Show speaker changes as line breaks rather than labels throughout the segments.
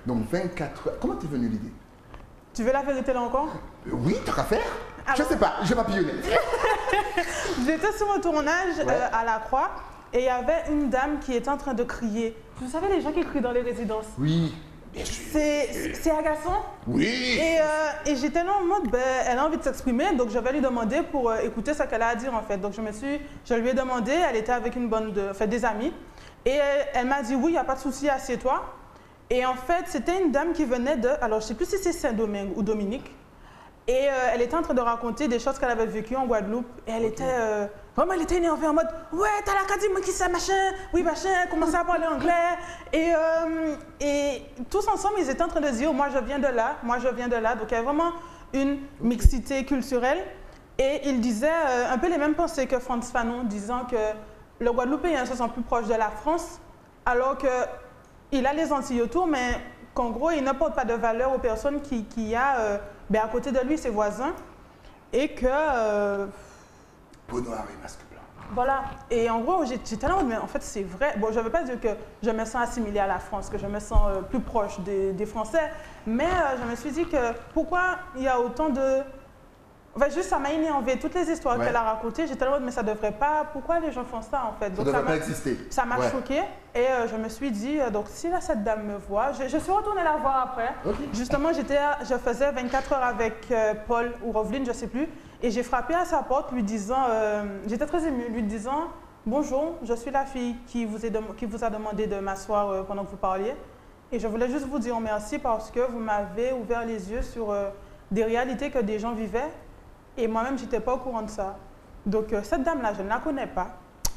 Donc 24 heures. Comment t'es venue l'idée?
Tu veux la vérité là encore?
Oui, t'as qu'à faire.
Alors,
je sais pas, j'ai papillonné.
J'étais sur un tournage à la Croix et il y avait une dame qui était en train de crier. Vous savez les gens qui crient dans les résidences?
Oui, bien sûr.
C'est agaçant.
Oui.
Et j'étais là en mode, ben, elle a envie de s'exprimer, donc je vais lui demander pour écouter ce qu'elle a à dire en fait. Donc je lui ai demandé, elle était avec une bande des amis, et elle m'a dit oui, il n'y a pas de souci, assieds-toi. Et en fait, c'était une dame qui venait alors je ne sais plus si c'est Saint-Domingue ou Dominique, et elle était en train de raconter des choses qu'elle avait vécues en Guadeloupe, et elle était vraiment, elle était énervée en mode ouais, t'as la carte, moi qui ça, machin, oui, machin, elle commençait à parler anglais, et tous ensemble, ils étaient en train de dire moi je viens de là, moi je viens de là, donc il y avait vraiment une mixité culturelle, et il disait un peu les mêmes pensées que Frantz Fanon, disant que le Guadeloupéen se sent plus proche de la France, alors qu'il a les Antilles autour, mais qu'en gros, il n'apporte pas de valeur aux personnes qui a à côté de lui, ses voisins, et que...
Peau noire et masque blanc.
Voilà, et en gros, j'étais là, mais en fait, c'est vrai. Bon, je ne veux pas dire que je me sens assimilée à la France, que je me sens plus proche des Français, mais je me suis dit que pourquoi il y a autant de... Enfin, juste, ça m'a énervé. Toutes les histoires qu'elle a racontées, j'étais là, mais ça ne devrait pas... Pourquoi les gens font ça, en fait?
Ça ne devrait pas exister.
Ça m'a choquée, et je me suis dit, donc si là, cette dame me voit, je suis retournée la voir après. Okay. Justement, je faisais 24 heures avec Paul ou Roveline, je ne sais plus, et j'ai frappé à sa porte lui disant, j'étais très émue, lui disant, bonjour, je suis la fille qui vous a demandé de m'asseoir pendant que vous parliez, et je voulais juste vous dire merci parce que vous m'avez ouvert les yeux sur des réalités que des gens vivaient, et moi-même, je n'étais pas au courant de ça. Donc, cette dame-là, je ne la connais pas.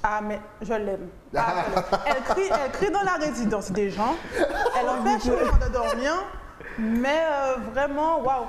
Ah, mais je l'aime. Ah, elle crie dans la résidence des gens. Elle empêche les gens de dormir. Mais vraiment, waouh.